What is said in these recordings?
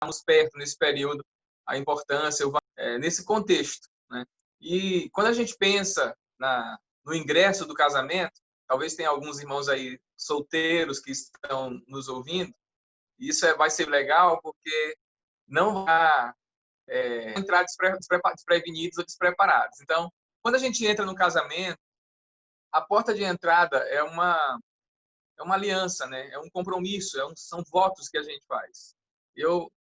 estamos perto nesse período, a importância, nesse contexto, né? E quando a gente pensa no ingresso do casamento, talvez tenha alguns irmãos aí solteiros que estão nos ouvindo, e isso vai ser legal porque não vai entrar desprevenidos ou despreparados. Então, quando a gente entra no casamento, a porta de entrada é uma aliança, né? É um compromisso, são votos que a gente faz. Eu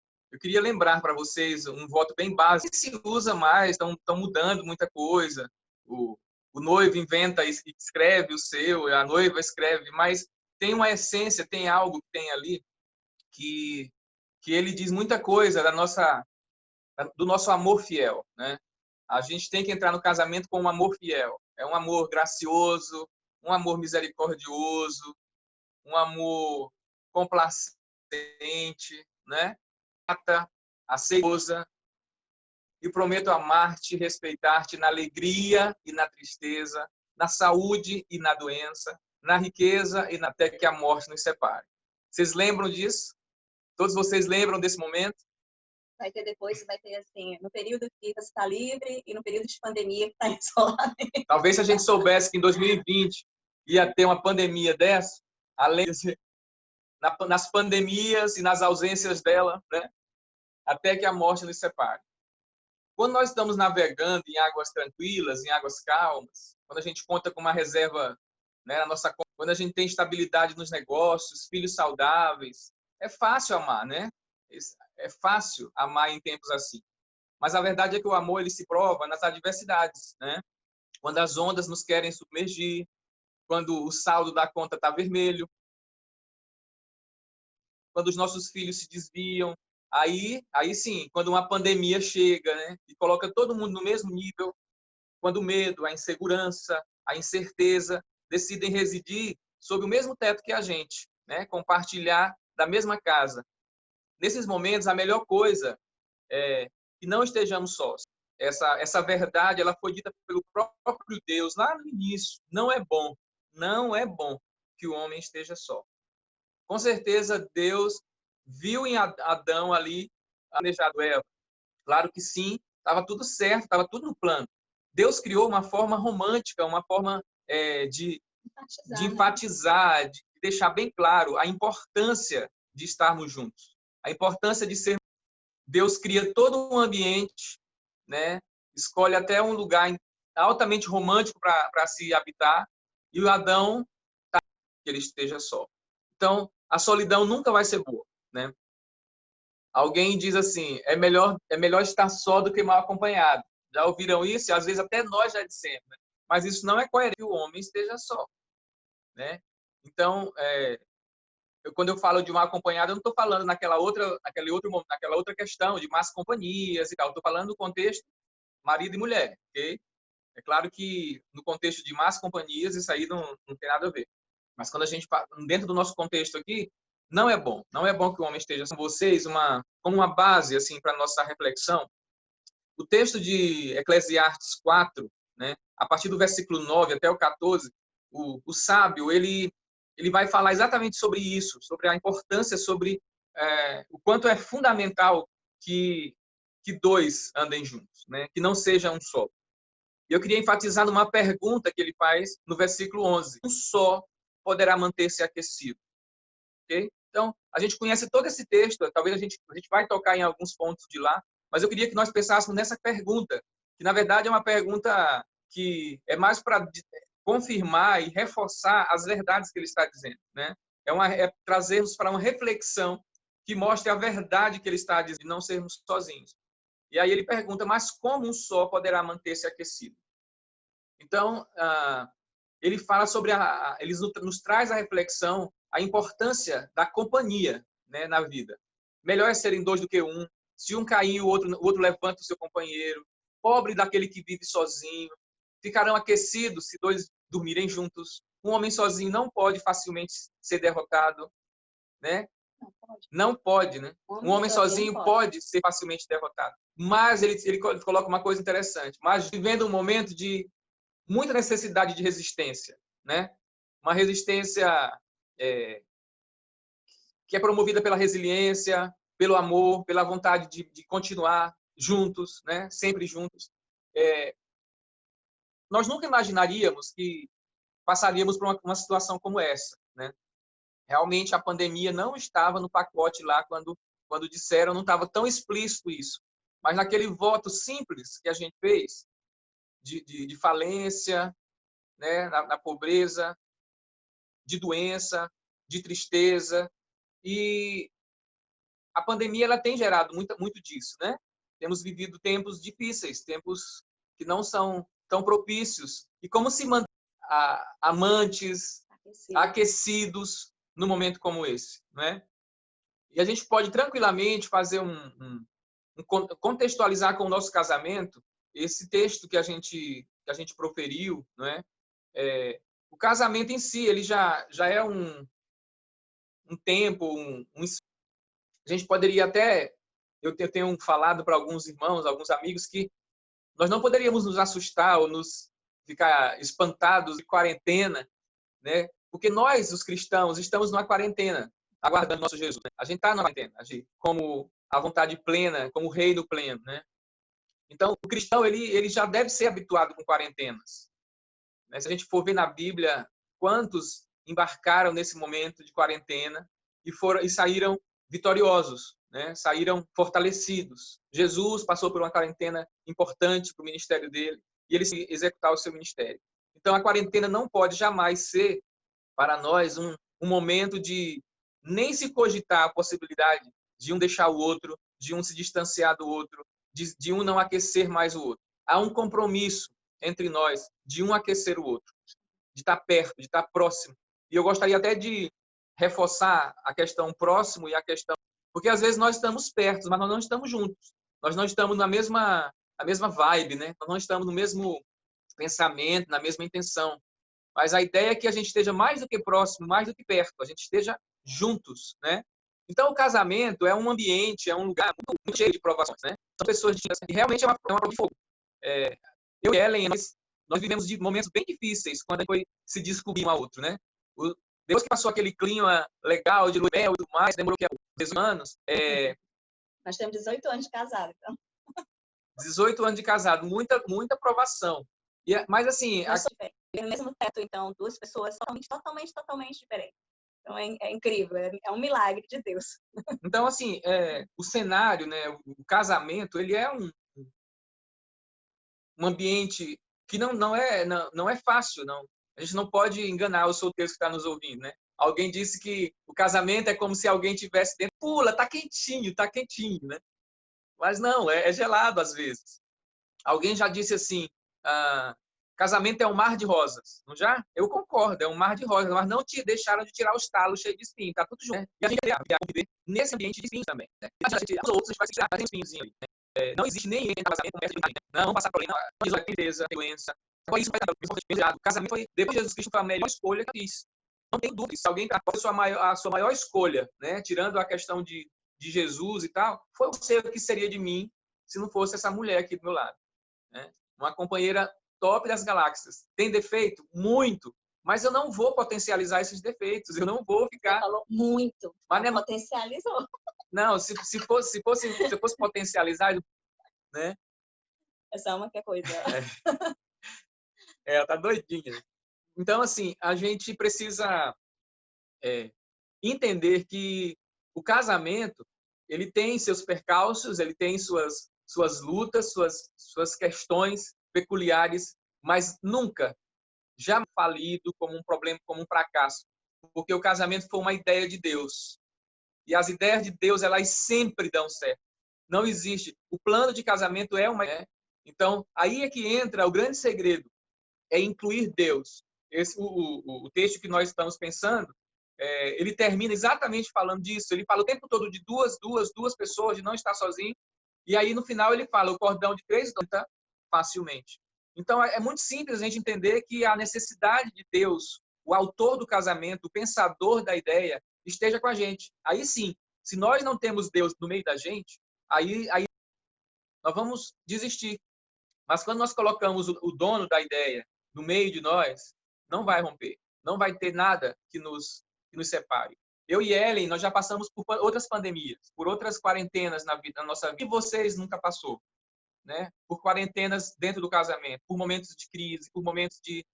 queria lembrar para vocês um voto bem básico, que se usa mais, estão mudando muita coisa. O noivo inventa e escreve o seu, a noiva escreve, mas tem uma essência, tem algo que tem ali que ele diz muita coisa do nosso amor fiel, né? A gente tem que entrar no casamento com um amor fiel. É um amor gracioso, um amor misericordioso, um amor complacente, né? Aceitosa. E prometo amar-te, respeitar-te na alegria e na tristeza, na saúde e na doença, na riqueza e até que a morte nos separe. Vocês lembram disso? Todos vocês lembram desse momento? Vai ter assim, no período que você está livre e no período de pandemia que está em isolamento. Talvez se a gente soubesse que em 2020 ia ter uma pandemia dessa, além de nas pandemias e nas ausências dela, né? Até que a morte nos separe. Quando nós estamos navegando em águas tranquilas, em águas calmas, quando a gente conta com uma reserva, né, na nossa, quando a gente tem estabilidade nos negócios, filhos saudáveis, é fácil amar, né? É fácil amar em tempos assim. Mas a verdade é que o amor ele se prova nas adversidades, né? Quando as ondas nos querem submergir, quando o saldo da conta está vermelho, quando os nossos filhos se desviam, aí sim, quando uma pandemia chega, né, e coloca todo mundo no mesmo nível, quando o medo, a insegurança, a incerteza decidem residir sob o mesmo teto que a gente, né, compartilhar da mesma casa. Nesses momentos, a melhor coisa é que não estejamos sós. Essa verdade, ela foi dita pelo próprio Deus lá no início. Não é bom que o homem esteja só. Com certeza, Deus viu em Adão ali planejado Eva. Claro que sim, estava tudo certo, estava tudo no plano. Deus criou uma forma romântica, uma forma de enfatizar, de deixar bem claro a importância de estarmos juntos, a importância de ser. Deus cria todo um ambiente, né? Escolhe até um lugar altamente romântico para se habitar, e o Adão que ele esteja só. Então, a solidão nunca vai ser boa, né? Alguém diz assim, é melhor estar só do que mal acompanhado. Já ouviram isso? E às vezes até nós já dissemos, né? Mas isso não é coerente que o homem esteja só, né? Então, quando eu falo de mal acompanhado, eu não estou falando naquela outra questão de más companhias e tal. Estou falando do contexto marido e mulher, ok? É claro que no contexto de más companhias isso aí não tem nada a ver. Mas quando a gente dentro do nosso contexto aqui, não é bom que o homem esteja com vocês como uma base assim para nossa reflexão. O texto de Eclesiastes 4, né, a partir do versículo 9 até o 14, o sábio ele vai falar exatamente sobre isso, sobre a importância, sobre o quanto é fundamental que dois andem juntos, né, que não seja um só. E eu queria enfatizar numa pergunta que ele faz no versículo 11. Um só poderá manter-se aquecido. Okay? Então, a gente conhece todo esse texto, talvez a gente vai tocar em alguns pontos de lá, mas eu queria que nós pensássemos nessa pergunta, que na verdade é uma pergunta que é mais para confirmar e reforçar as verdades que ele está dizendo, né? É trazermos para uma reflexão que mostre a verdade que ele está dizendo, de não sermos sozinhos. E aí ele pergunta, mas como um só poderá manter-se aquecido? Então, ele fala sobre ele nos traz a reflexão, a importância da companhia, né, na vida. Melhor é serem dois do que um. Se um cair, o outro levanta o seu companheiro. Pobre daquele que vive sozinho. Ficarão aquecidos se dois dormirem juntos. Um homem sozinho não pode facilmente ser derrotado, né? Não pode, né? Um homem sozinho pode ser facilmente derrotado. Mas ele coloca uma coisa interessante. Mas vivendo um momento de muita necessidade de resistência, né? Uma resistência que é promovida pela resiliência, pelo amor, pela vontade de continuar juntos, né? Sempre juntos. Nós nunca imaginaríamos que passaríamos por uma situação como essa, né? Realmente a pandemia não estava no pacote lá quando disseram, não estava tão explícito isso. Mas naquele voto simples que a gente fez, de falência, né, na pobreza, de doença, de tristeza, e a pandemia ela tem gerado muito disso, né? Temos vivido tempos difíceis, tempos que não são tão propícios, e como se manter amantes, aquecidos num momento como esse, né? E a gente pode tranquilamente fazer contextualizar com o nosso casamento esse texto que a gente proferiu, não é? O casamento em si, ele já é um tempo, a gente poderia até, eu tenho falado para alguns irmãos, alguns amigos, que nós não poderíamos nos assustar ou nos ficar espantados de quarentena, né? Porque nós, os cristãos, estamos numa quarentena, aguardando nosso Jesus, né? A gente está numa quarentena, como a vontade plena, como o reino pleno, né? Então, o cristão, ele já deve ser habituado com quarentenas, né? Se a gente for ver na Bíblia, quantos embarcaram nesse momento de quarentena e saíram vitoriosos, né? Saíram fortalecidos. Jesus passou por uma quarentena importante para o ministério dele e ele se executar o seu ministério. Então, a quarentena não pode jamais ser para nós um momento de nem se cogitar a possibilidade de um deixar o outro, de um se distanciar do outro, de um não aquecer mais o outro. Há um compromisso entre nós de um aquecer o outro, de estar perto, de estar próximo. E eu gostaria até de reforçar a questão próximo e a questão... Porque às vezes nós estamos perto, mas nós não estamos juntos. Nós não estamos na mesma vibe, né? Nós não estamos no mesmo pensamento, na mesma intenção. Mas a ideia é que a gente esteja mais do que próximo, mais do que perto, a gente esteja juntos, né? Então, o casamento é um ambiente, é um lugar muito cheio de provações, né? São pessoas distintas e realmente é uma prova de fogo. Eu e Ellen, nós vivemos de momentos bem difíceis quando a gente foi se descobrir um ao outro, né? Depois que passou aquele clima legal de lua e mel e tudo mais, demorou que 10 anos. Nós temos 18 anos de casado, então. 18 anos de casado, muita provação. Mas assim... No mesmo teto, então, duas pessoas totalmente diferentes. Então, é incrível, é um milagre de Deus. Então, assim, o cenário, né, o casamento, ele é um ambiente que não é fácil, não. A gente não pode enganar os solteiros que estão nos ouvindo, né? Alguém disse que o casamento é como se alguém tivesse dentro, pula, tá quentinho, né? Mas não, é gelado às vezes. Alguém já disse assim, casamento é um mar de rosas, não já? Eu concordo, é um mar de rosas, mas não te deixaram de tirar os talos cheios de espinho, tá tudo junto. Né? E a gente vai viver nesse ambiente de espinhos também. Né? Os outros, a gente vai se tirar, tem espinhos ali. Né? Não existe nem casamento com mestre de né? Não passar problema, não tristeza, doença. Agora isso vai dar o casamento foi, depois de Jesus Cristo, foi a melhor escolha que eu fiz. Não tem dúvida, se alguém foi a sua maior escolha, né? Tirando a questão de Jesus e tal, foi o que seria de mim se não fosse essa mulher aqui do meu lado. Né? Uma companheira top das galáxias. Tem defeito? Muito. Mas eu não vou potencializar esses defeitos. Eu não vou ficar... Você falou muito. Mas não... Potencializou. Não, se fosse potencializar, né? É só uma coisa. Ela tá doidinha. Então, assim, a gente precisa entender que o casamento, ele tem seus percalços, ele tem suas lutas, suas questões peculiares, mas nunca já falido como um problema, como um fracasso, porque o casamento foi uma ideia de Deus. E as ideias de Deus, elas sempre dão certo. Não existe. O plano de casamento é uma... Então, aí é que entra o grande segredo, é incluir Deus. O texto que nós estamos pensando, ele termina exatamente falando disso. Ele fala o tempo todo de duas pessoas, de não estar sozinho. E aí, no final, ele fala, o cordão de 3 está facilmente. Então, é muito simples a gente entender que a necessidade de Deus, o autor do casamento, o pensador da ideia, esteja com a gente. Aí sim, se nós não temos Deus no meio da gente, aí nós vamos desistir. Mas quando nós colocamos o dono da ideia no meio de nós, não vai romper. Não vai ter nada que nos separe. Eu e Ellen, nós já passamos por outras pandemias, por outras quarentenas na nossa vida. E vocês nunca passou, né? Por quarentenas dentro do casamento, por momentos de crise, por momentos de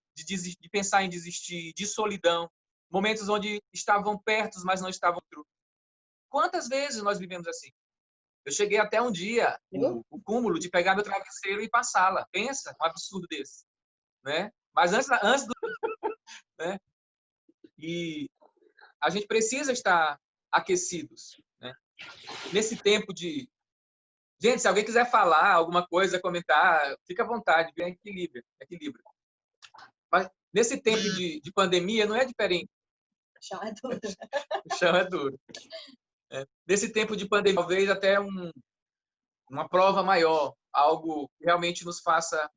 pensar em desistir, de solidão, momentos onde estavam perto, mas não estavam juntos. Quantas vezes nós vivemos assim? Eu cheguei até um dia, o cúmulo de pegar meu travesseiro e passá-la. Pensa, um absurdo desse, né? Mas antes do, né? E a gente precisa estar aquecidos, né? Nesse tempo de... Gente, se alguém quiser falar alguma coisa, comentar, fica à vontade, é equilíbrio, equilíbrio. Mas nesse tempo de pandemia não é diferente. O chão é duro. O chão é duro. Nesse tempo de pandemia, talvez até uma prova maior, algo que realmente nos faça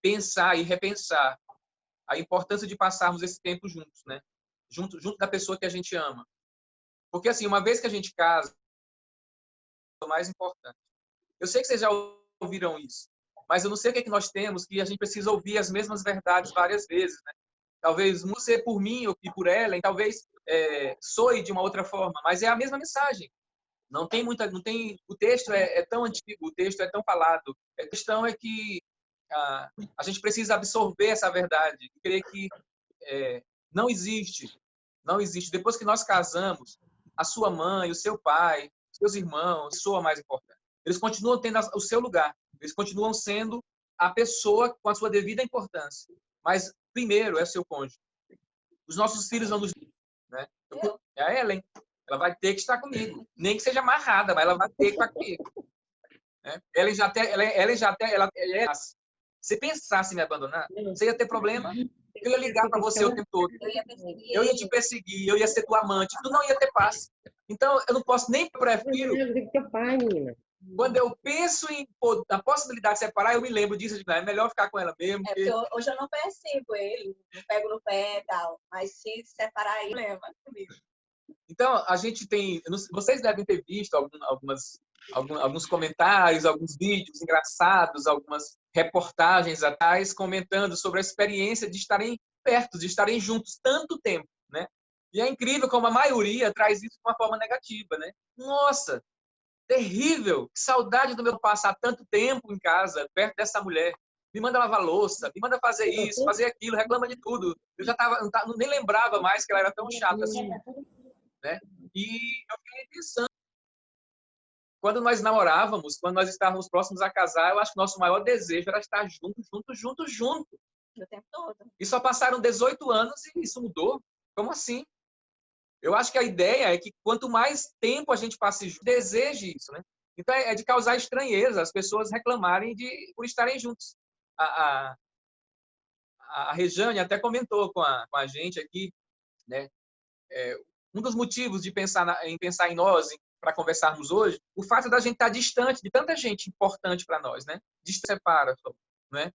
pensar e repensar a importância de passarmos esse tempo juntos, né? Junto da pessoa que a gente ama. Porque, assim, uma vez que a gente casa, é o mais importante. Eu sei que vocês já ouviram isso, mas eu não sei o que é que nós temos que a gente precisa ouvir as mesmas verdades várias vezes, né? Talvez não ser por mim ou por Ellen, talvez soe de uma outra forma, mas é a mesma mensagem. Não tem muita, não tem. O texto é tão antigo, o texto é tão falado. A questão é que a gente precisa absorver essa verdade e crer que não existe, não existe. Depois que nós casamos, a sua mãe, o seu pai, seus irmãos, a pessoa mais importante. Eles continuam tendo o seu lugar. Eles continuam sendo a pessoa com a sua devida importância. Mas primeiro é o seu cônjuge. Os nossos filhos vão nos, né? É a Ellen. Ela vai ter que estar comigo. Nem que seja amarrada, mas ela vai ter que estar comigo. Né? Se pensasse em me abandonar, você ia ter problema. Eu ia ligar para você o tempo todo. Eu ia te perseguir, eu ia ser tua amante. Tu não ia ter paz. Então, eu não posso nem prefiro. Quando eu penso na possibilidade de separar, eu me lembro disso. Eu digo, é melhor ficar com ela mesmo. Porque hoje eu não persigo ele, não pego no pé e tal. Mas se separar, ele leva comigo. Então, a gente tem... Vocês devem ter visto alguns comentários, alguns vídeos engraçados, algumas reportagens atrás comentando sobre a experiência de estarem perto, de estarem juntos tanto tempo, né? E é incrível como a maioria traz isso de uma forma negativa, né? Nossa, terrível! Que saudade do meu passar tanto tempo em casa, perto dessa mulher. Me manda lavar louça, me manda fazer isso, fazer aquilo, reclama de tudo. Eu já nem lembrava mais que ela era tão chata assim, né? E eu fiquei pensando, quando nós namorávamos, quando nós estávamos próximos a casar, eu acho que o nosso maior desejo era estar junto. O tempo todo. E só passaram 18 anos e isso mudou. Como assim? Eu acho que a ideia é que quanto mais tempo a gente passe junto, deseje isso, né? Então é de causar estranheza, as pessoas reclamarem por estarem juntos. A Rejane até comentou com a gente aqui, né? Um dos motivos de pensar em nós, para conversarmos hoje, o fato da gente estar distante de tanta gente importante para nós, né? Distante separa, né?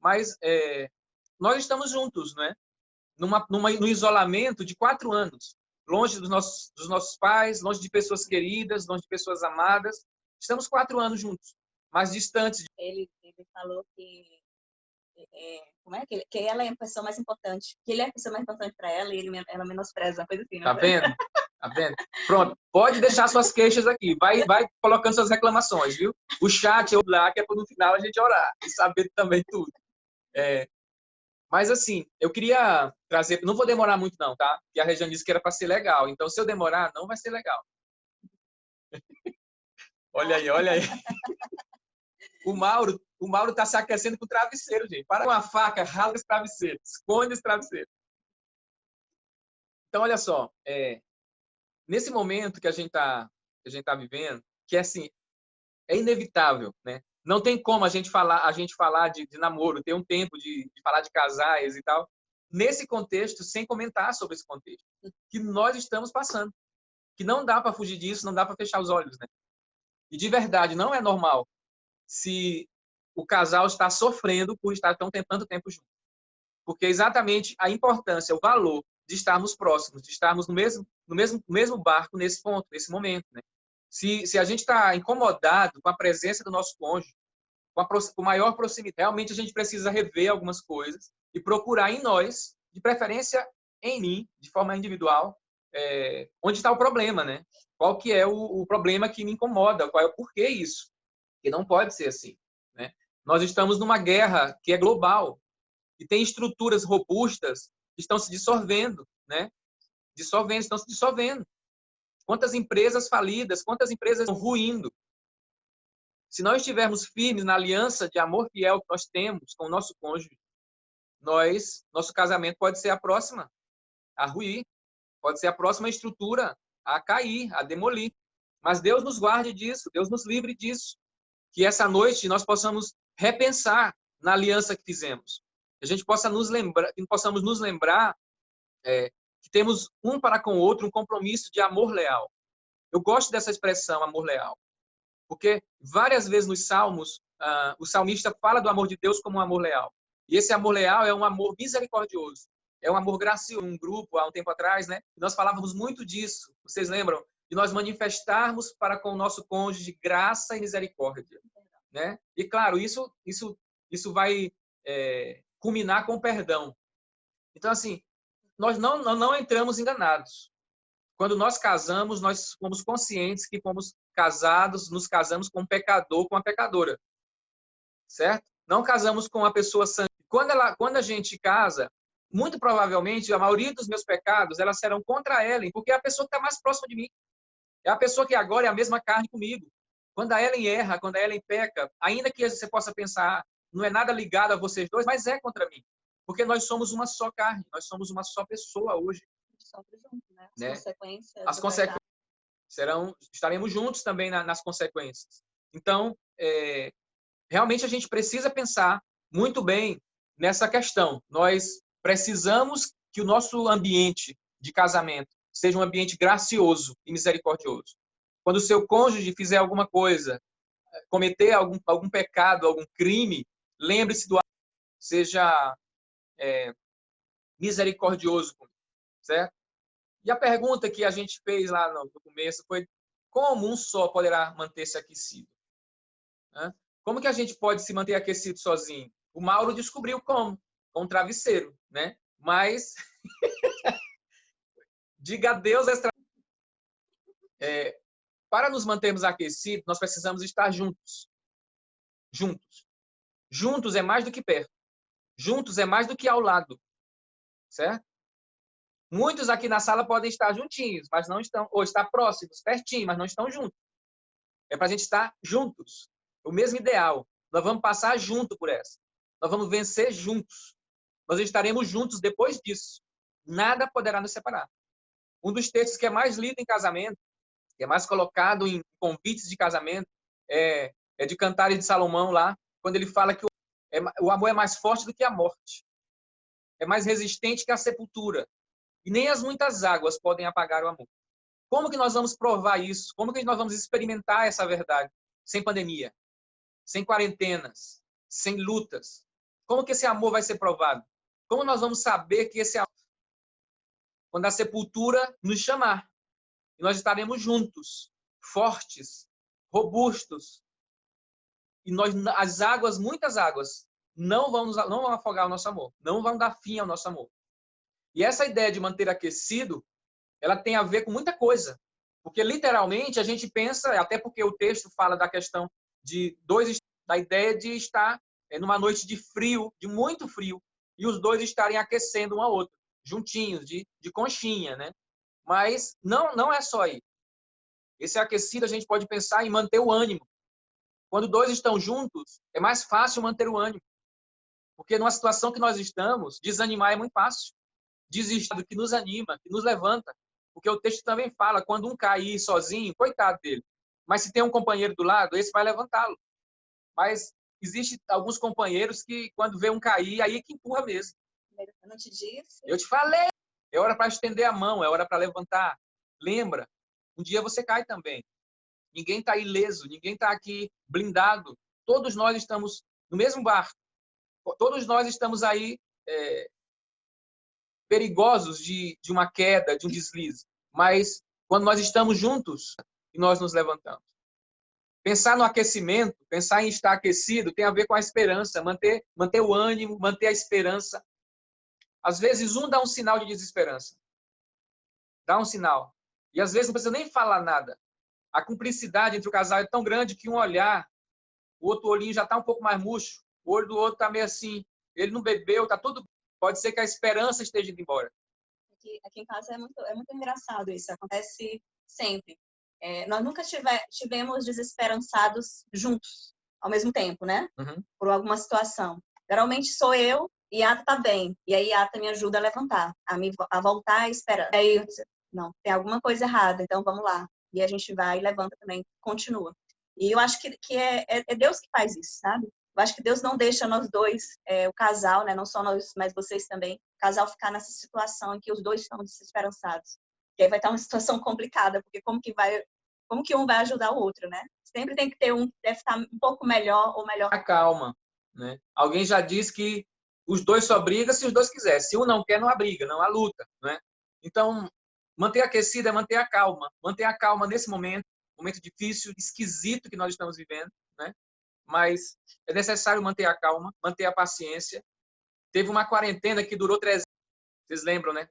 Mas nós estamos juntos, né? No isolamento de 4 anos, longe dos nossos pais, longe de pessoas queridas, longe de pessoas amadas. Estamos 4 anos juntos, mas distantes. Ele falou que como é que ela é a pessoa mais importante, que ele é a pessoa mais importante para ela e ela menospreza, uma coisa assim, né? Tá vendo? Tá vendo? Pronto, pode deixar suas queixas aqui, vai colocando suas reclamações, viu? O chat eu lá, que é para no final a gente orar e saber também tudo. Mas assim, eu queria trazer, não vou demorar muito não, tá? Porque a Regiane disse que era para ser legal, então se eu demorar, não vai ser legal. Olha aí, olha aí. O Mauro tá se aquecendo com o travesseiro, gente. Para com a faca, rala esse travesseiro, esconde esse travesseiro. Então, olha só, nesse momento que a gente tá vivendo, que assim, é inevitável, né? Não tem como a gente falar de namoro, ter um tempo de falar de casais e tal, nesse contexto, sem comentar sobre esse contexto que nós estamos passando, que não dá para fugir disso, não dá para fechar os olhos, né? E de verdade, não é normal se o casal está sofrendo por estar tanto tempo junto. Porque exatamente a importância, o valor de estarmos próximos, de estarmos no mesmo barco nesse ponto, nesse momento, né? Se a gente está incomodado com a presença do nosso cônjuge, com maior proximidade, realmente a gente precisa rever algumas coisas e procurar em nós, de preferência em mim, de forma individual, onde está o problema, né? Qual que é o problema que me incomoda? Qual é o porquê isso? Que não pode ser assim, né? Nós estamos numa guerra que é global e tem estruturas robustas que estão se dissolvendo, né? Estão se dissolvendo. Quantas empresas falidas, quantas empresas estão ruindo. Se nós estivermos firmes na aliança de amor fiel que nós temos com o nosso cônjuge, nosso casamento pode ser a próxima a ruir, pode ser a próxima estrutura a cair, a demolir. Mas Deus nos guarde disso, Deus nos livre disso. Que essa noite nós possamos repensar na aliança que fizemos. Que a gente possamos nos lembrar que temos um para com o outro um compromisso de amor leal. Eu gosto dessa expressão, amor leal, porque várias vezes nos Salmos, o salmista fala do amor de Deus como um amor leal. E esse amor leal é um amor misericordioso. É um amor gracioso. Um grupo, há um tempo atrás, né? Nós falávamos muito disso. Vocês lembram? De nós manifestarmos para com o nosso cônjuge graça e misericórdia, né? E, claro, isso vai culminar com o perdão. Então, assim, nós não entramos enganados. Quando nós casamos, nós fomos conscientes que fomos casados, nos casamos com um pecador, com uma pecadora. Certo? Não casamos com uma pessoa santa. Quando a gente casa, muito provavelmente, a maioria dos meus pecados, elas serão contra a Ellen, porque é a pessoa que está mais próxima de mim. É a pessoa que agora é a mesma carne comigo. Quando a Ellen erra, quando a Ellen peca, ainda que você possa pensar, não é nada ligado a vocês dois, mas é contra mim. Porque nós somos uma só carne, nós somos uma só pessoa hoje. Né? As consequências estaremos juntos também nas consequências. Então, realmente a gente precisa pensar muito bem nessa questão. Nós precisamos que o nosso ambiente de casamento seja um ambiente gracioso e misericordioso. Quando o seu cônjuge fizer alguma coisa, cometer algum pecado, algum crime, lembre-se do seja misericordioso comigo, certo? E a pergunta que a gente fez lá no começo foi: como um só poderá manter-se aquecido? Como que a gente pode se manter aquecido sozinho? O Mauro descobriu como, com um travesseiro, né? Mas diga adeus para nos mantermos aquecidos, nós precisamos estar juntos. Juntos. Juntos é mais do que perto. Juntos é mais do que ao lado. Certo? Muitos aqui na sala podem estar juntinhos, mas não estão, ou estar próximos, pertinho, mas não estão juntos. É para a gente estar juntos. O mesmo ideal. Nós vamos passar junto por essa. Nós vamos vencer juntos. Nós estaremos juntos depois disso. Nada poderá nos separar. Um dos textos que é mais lido em casamento, que é mais colocado em convites de casamento, é de Cantares de Salomão lá, quando ele fala que o amor é mais forte do que a morte. É mais resistente que a sepultura. E nem as muitas águas podem apagar o amor. Como que nós vamos provar isso? Como que nós vamos experimentar essa verdade? Sem pandemia, sem quarentenas, sem lutas. Como que esse amor vai ser provado? Como nós vamos saber que esse amor, quando a sepultura nos chamar, e nós estaremos juntos, fortes, robustos, e as águas, muitas águas, não vão afogar o nosso amor, não vão dar fim ao nosso amor. E essa ideia de manter aquecido, ela tem a ver com muita coisa. Porque, literalmente, a gente pensa, até porque o texto fala da questão da ideia de estar numa noite de frio, de muito frio, e os dois estarem aquecendo um ao outro, juntinhos, de conchinha, né? Mas não é só aí. Esse aquecido a gente pode pensar em manter o ânimo. Quando dois estão juntos, é mais fácil manter o ânimo. Porque numa situação que nós estamos, desanimar é muito fácil. Desistir do que nos anima, que nos levanta. Porque o texto também fala, quando um cair sozinho, coitado dele. Mas se tem um companheiro do lado, esse vai levantá-lo. Mas existem alguns companheiros que, quando vê um cair, aí é que empurra mesmo. Eu não te disse. Eu te falei. É hora para estender a mão, é hora para levantar. Lembra, um dia você cai também. Ninguém está ileso, ninguém está aqui blindado. Todos nós estamos no mesmo barco. Todos nós estamos aí perigosos de uma queda, de um deslize. Mas quando nós estamos juntos e nós nos levantamos. Pensar no aquecimento, pensar em estar aquecido, tem a ver com a esperança, manter o ânimo, manter a esperança. Às vezes, um dá um sinal de desesperança. Dá um sinal. E às vezes não precisa nem falar nada. A cumplicidade entre o casal é tão grande que um olhar, o outro olhinho já está um pouco mais murcho, o olho do outro está meio assim, ele não bebeu, está tudo. Pode ser que a esperança esteja indo embora. Aqui em casa é muito engraçado isso, acontece sempre. Nós nunca tivemos desesperançados juntos, ao mesmo tempo, né? Uhum. Por alguma situação. Geralmente sou eu e a Ata tá bem. E aí a Ata me ajuda a levantar, a voltar esperando. Aí eu disse, não, tem alguma coisa errada, então vamos lá. E a gente vai e levanta também, continua. E eu acho que é Deus que faz isso, sabe? Eu acho que Deus não deixa nós dois, o casal, né? Não só nós, mas vocês também, o casal ficar nessa situação em que os dois estão desesperançados. E aí vai estar uma situação complicada, porque como que um vai ajudar o outro, né? Sempre tem que ter um que deve estar um pouco melhor ou melhor. A calma, né? Alguém já disse que os dois só brigam se os dois quiserem. Se um não quer, não há briga, não há luta, né? Então, manter aquecida é manter a calma. Manter a calma nesse momento difícil, esquisito que nós estamos vivendo, né? Mas é necessário manter a calma, manter a paciência. Teve uma quarentena que durou 300, vocês lembram, né?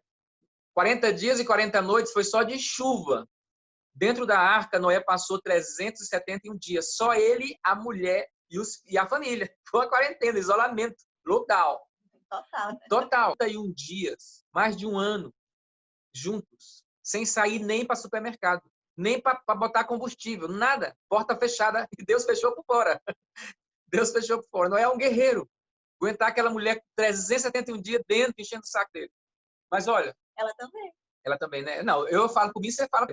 40 dias e 40 noites foi só de chuva. Dentro da arca, Noé passou 371 dias. Só ele, a mulher e a família. Foi uma quarentena, isolamento, lockdown. Total. Total. 31 dias, mais de um ano, juntos, sem sair nem para supermercado, nem para botar combustível, nada. Porta fechada e Deus fechou por fora. Deus fechou por fora. Noé é um guerreiro. Aguentar aquela mulher 371 dias dentro, enchendo o saco dele. Mas olha... Ela também. Ela também, né? Não, eu falo por mim, você fala.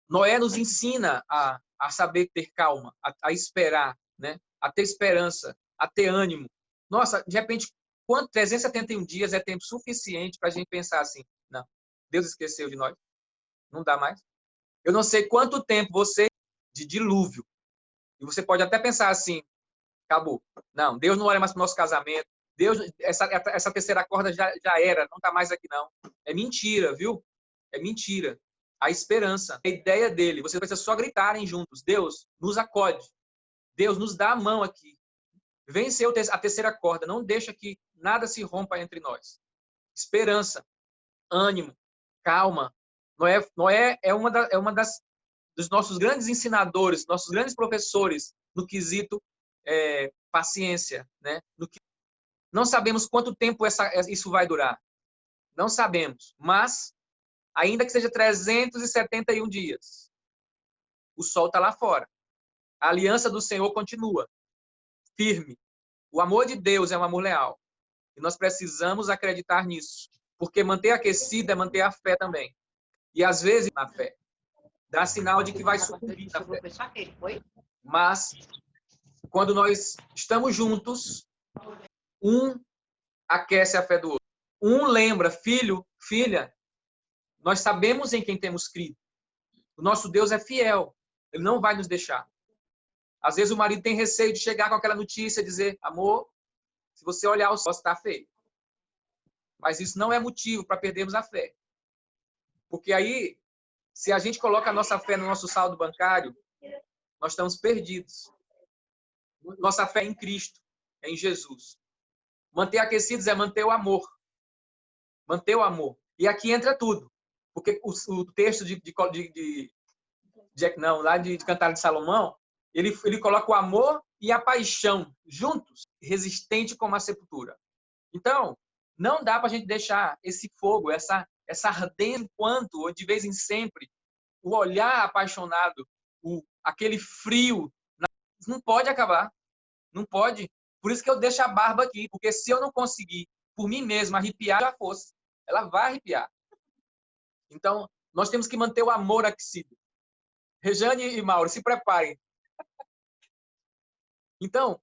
Noé nos ensina a saber ter calma, a esperar, né? A ter esperança, a ter ânimo. Nossa, de repente, 371 dias é tempo suficiente para a gente pensar assim, não, Deus esqueceu de nós, não dá mais. Eu não sei quanto tempo você de dilúvio, e você pode até pensar assim, acabou. Não, Deus não olha mais para o nosso casamento, Deus, essa terceira corda já era, não está mais aqui não. É mentira, viu? É mentira. A esperança, a ideia dele, você precisa só gritarem juntos, Deus, nos acode. Deus, nos dá a mão aqui. Venceu a terceira corda, não deixa que nada se rompa entre nós. Esperança, ânimo, calma. Noé é uma dos nossos grandes ensinadores, nossos grandes professores no quesito paciência, né? Não sabemos quanto tempo isso vai durar. Não sabemos, mas ainda que seja 371 dias, o sol está lá fora. A aliança do Senhor continua firme. O amor de Deus é um amor leal. E nós precisamos acreditar nisso. Porque manter aquecida é manter a fé também. E às vezes, na fé, dá sinal de que vai sucumbir na fé. Mas, quando nós estamos juntos, um aquece a fé do outro. Um lembra, filho, filha, nós sabemos em quem temos crido. O nosso Deus é fiel. Ele não vai nos deixar. Às vezes o marido tem receio de chegar com aquela notícia e dizer, amor, se você olhar o sol está feio. Mas isso não é motivo para perdermos a fé. Porque aí, se a gente coloca a nossa fé no nosso saldo bancário, nós estamos perdidos. Nossa fé é em Cristo, é em Jesus. Manter aquecidos é manter o amor. Manter o amor. E aqui entra tudo. Porque o texto de Cantares de Salomão, ele coloca o amor e a paixão juntos, resistente como a sepultura. Então, não dá para a gente deixar esse fogo, essa ardência enquanto, ou de vez em sempre, o olhar apaixonado, aquele frio, não pode acabar. Não pode. Por isso que eu deixo a barba aqui, porque se eu não conseguir, por mim mesmo, arrepiar, já fosse. Ela vai arrepiar. Então, nós temos que manter o amor aquecido. Rejane e Mauro, se preparem. Então,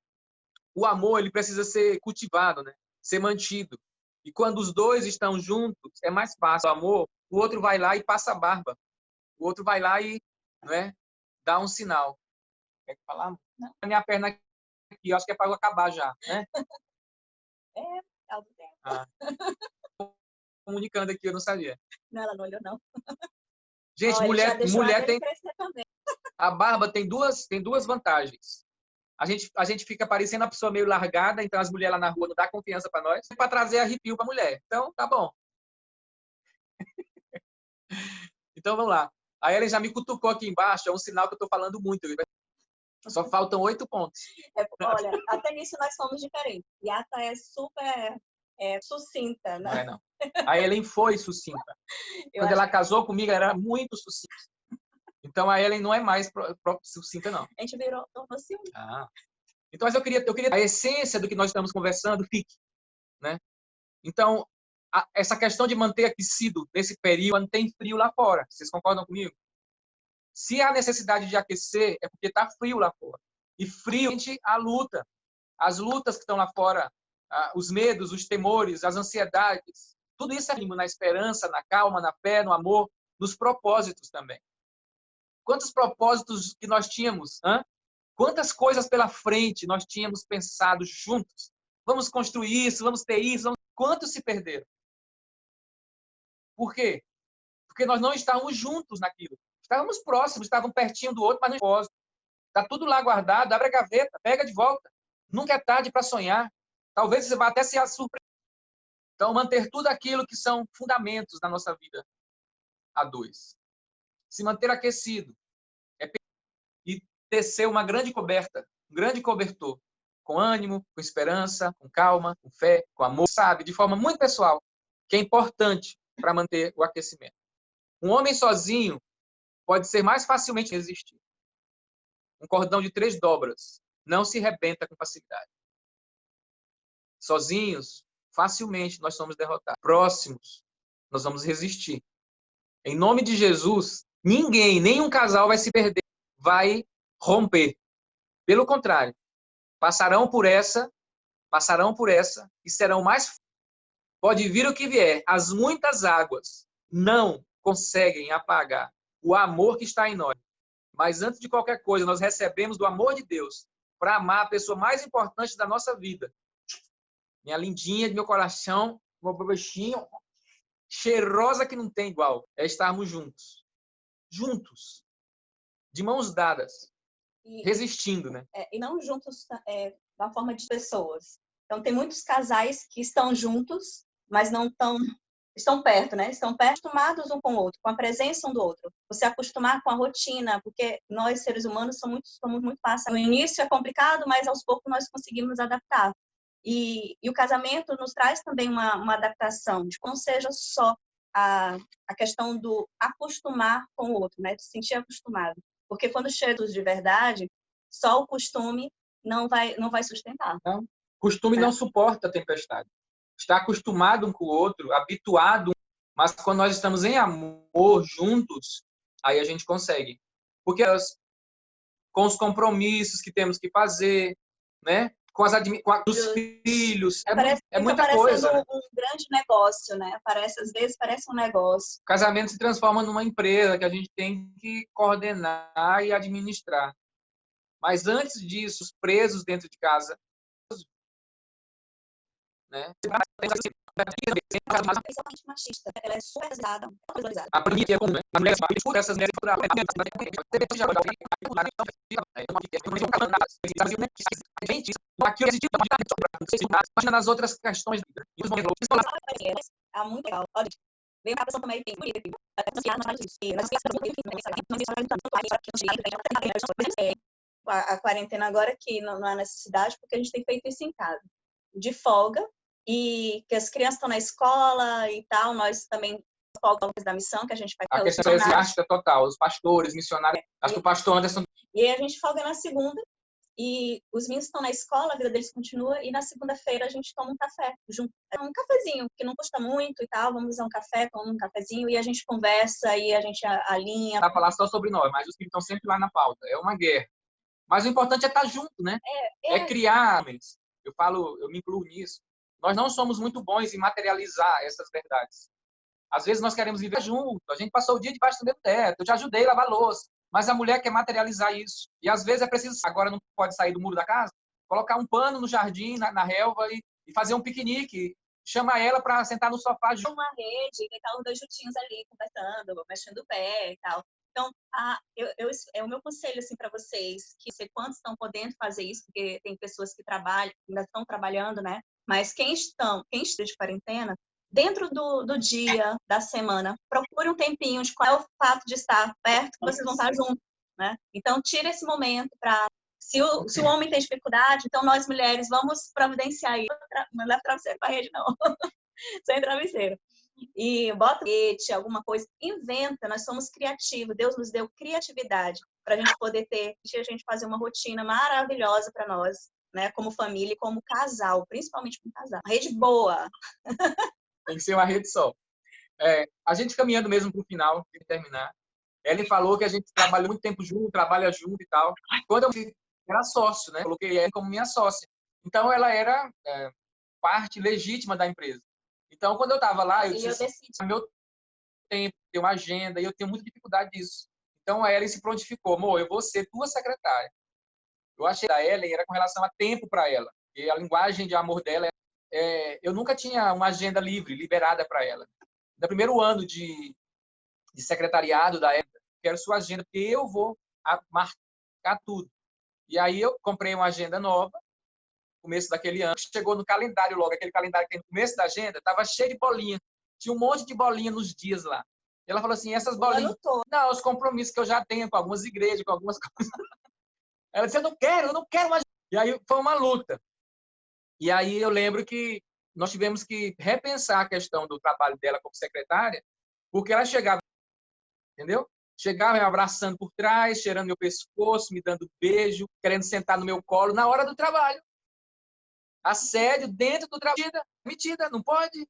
o amor ele precisa ser cultivado, né? Ser mantido. E quando os dois estão juntos, é mais fácil. O amor, o outro vai lá e passa a barba. O outro vai lá e, não é, dá um sinal. Quer falar? Não. A minha perna aqui, acho que é para eu acabar já, né? Tá do tempo. Ah. Comunicando aqui, eu não sabia. Não, ela não olhou, não. Gente, mulher tem... A barba tem duas vantagens. A gente fica parecendo uma pessoa meio largada, então as mulheres lá na rua não dão confiança para nós, para trazer arrepio para a mulher. Então, tá bom. Então, vamos lá. A Ellen já me cutucou aqui embaixo, é um sinal que eu estou falando muito. Só faltam 8 pontos. Olha, até nisso nós somos diferentes. Yata é super sucinta, Não né? é, não. A Ellen foi sucinta. Quando ela casou comigo, ela era muito sucinta. Então, a Ellen não é mais sucinta, não. A gente virou, tornou-se um. Então, mas eu queria a essência do que nós estamos conversando fique, né? Então, essa questão de manter aquecido nesse período, quando tem frio lá fora. Vocês concordam comigo? Se há necessidade de aquecer, é porque está frio lá fora. E frio, a luta. As lutas que estão lá fora, os medos, os temores, as ansiedades, tudo isso é na esperança, na calma, na fé, no amor, nos propósitos também. Quantos propósitos que nós tínhamos? Quantas coisas pela frente nós tínhamos pensado juntos? Vamos construir isso, vamos ter isso. Quantos se perderam? Por quê? Porque nós não estávamos juntos naquilo. Estávamos próximos, estávamos pertinho do outro, mas não propósito. Está tudo lá guardado, abre a gaveta, pega de volta. Nunca é tarde para sonhar. Talvez você vá até se surpreender. Então, manter tudo aquilo que são fundamentos da nossa vida a dois. Se manter aquecido e tecer uma grande coberta, um grande cobertor, com ânimo, com esperança, com calma, com fé, com amor, sabe, de forma muito pessoal, que é importante para manter o aquecimento. Um homem sozinho pode ser mais facilmente resistir. Um cordão de 3 dobras não se rebenta com facilidade. Sozinhos, facilmente nós somos derrotados. Próximos, nós vamos resistir. Em nome de Jesus, ninguém, nenhum casal vai se perder, vai romper. Pelo contrário, passarão por essa e serão mais. Pode vir o que vier, as muitas águas não conseguem apagar o amor que está em nós. Mas antes de qualquer coisa, nós recebemos do amor de Deus para amar a pessoa mais importante da nossa vida. Minha lindinha de meu coração, meu bichinho, cheirosa que não tem igual. É estarmos juntos. Juntos. De mãos dadas. Resistindo, né? E não juntos da forma de pessoas. Então, tem muitos casais que estão juntos, mas não estão perto, né? Estão perto, acostumados um com o outro, com a presença um do outro. Você acostumar com a rotina, porque nós, seres humanos, somos muito fáceis. No início é complicado, mas aos poucos nós conseguimos nos adaptar. E o casamento nos traz também uma adaptação, de que não seja só a questão do acostumar com o outro, né? De se sentir acostumado. Porque quando chega de verdade, só o costume não vai sustentar. Não. Costume não suporta a tempestade. Está acostumado um com o outro, habituado, mas quando nós estamos em amor, juntos, aí a gente consegue. Porque com os compromissos que temos que fazer, né? Com os filhos, é muita coisa. Parece um grande negócio, né? Às vezes parece um negócio. O casamento se transforma numa empresa que a gente tem que coordenar e administrar. Mas antes disso, os presos dentro de casa, né? Principalmente machista, ela é super pesada, valorizada. A pandemia é comum, né? A mulher escuta essas mulheres por imagina nas outras questões. Muito legal. Olha, veio uma pessoa também, bonita. A quarentena agora aqui não há necessidade, porque a gente tem feito isso em casa, de folga, e que as crianças estão na escola e tal, nós também folgamos da missão, que a gente vai ter. A questão eclesiástica total, os pastores, missionários, acho que o pastor Anderson. E aí a gente folga na segunda, e os meninos estão na escola, a vida deles continua, e na segunda-feira a gente toma um café junto. É um cafezinho, que não custa muito e tal, vamos usar um café, toma um cafezinho, e a gente conversa, e a gente alinha. Não vai falar só sobre nós, mas os que estão sempre lá na pauta. É uma guerra. Mas o importante é estar junto, né? É criar. Eu me incluo nisso. Nós não somos muito bons em materializar essas verdades. Às vezes nós queremos viver junto. A gente passou o dia debaixo do mesmo teto. Eu já ajudei a lavar louça. Mas a mulher quer materializar isso. E às vezes é preciso, agora não pode sair do muro da casa, colocar um pano no jardim, na relva e fazer um piquenique. Chama ela para sentar no sofá junto. Uma rede, deitar os 2 juntinhos ali, conversando, mexendo o pé e tal. Então, é o meu conselho assim, para vocês, que sei quantos estão podendo fazer isso, porque tem pessoas que trabalham, ainda estão trabalhando, né? Mas quem está de quarentena, dentro do dia, da semana, procure um tempinho de qual é o fato de estar perto, que vocês vão estar juntos, né? Então, tire esse momento para... Se o homem tem dificuldade, então nós mulheres vamos providenciar isso. Não leva travesseiro para a rede, não. Sem travesseiro. E bota alguma coisa, inventa, nós somos criativos, Deus nos deu criatividade para a gente poder a gente fazer uma rotina maravilhosa para nós, né, como família e como casal, principalmente como casal. Uma rede boa. Tem que ser uma rede só. A gente caminhando mesmo para o final, para terminar, Ellen falou que a gente trabalha muito tempo junto, trabalha junto e tal. Quando eu era sócio, né, coloquei ela como minha sócia. Então, ela era parte legítima da empresa. Então, quando eu estava lá, eu tinha meu tempo, ter uma agenda, e eu tenho muita dificuldade disso. Então, a Ellen se prontificou. Amor, eu vou ser tua secretária. Eu achei da Ellen era com relação a tempo para ela. E a linguagem de amor dela, eu nunca tinha uma agenda livre, liberada para ela. No primeiro ano de secretariado da Ellen, quero sua agenda, porque eu vou marcar tudo. E aí eu comprei uma agenda nova, começo daquele ano, chegou no calendário logo, aquele calendário que tem no começo da agenda, estava cheio de bolinha. Tinha um monte de bolinha nos dias lá. Ela falou assim, essas bolinhas... Não, os compromissos que eu já tenho com algumas igrejas, com algumas coisas. Ela disse, eu não quero mais. E aí foi uma luta. E aí eu lembro que nós tivemos que repensar a questão do trabalho dela como secretária, porque ela chegava, entendeu? Chegava me abraçando por trás, cheirando meu pescoço, me dando beijo, querendo sentar no meu colo na hora do trabalho. Assédio dentro do trabalho. Mentira, não pode.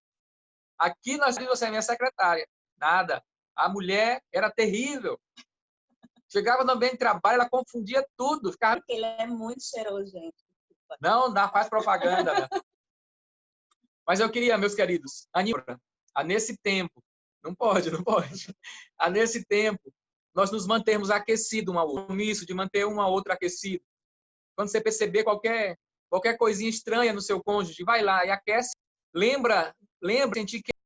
Aqui você é minha secretária. Nada. A mulher era terrível. Chegava no ambiente de trabalho, ela confundia tudo. Ficava... Porque ele é muito cheiroso, gente. Não faz propaganda. Né? Mas eu queria, meus queridos, nesse tempo, não pode. Nesse tempo, nós nos mantermos aquecidos uma outra. Compromisso de manter uma outra aquecida. Quando você perceber qualquer coisinha estranha no seu cônjuge, vai lá e aquece. Lembra sentir que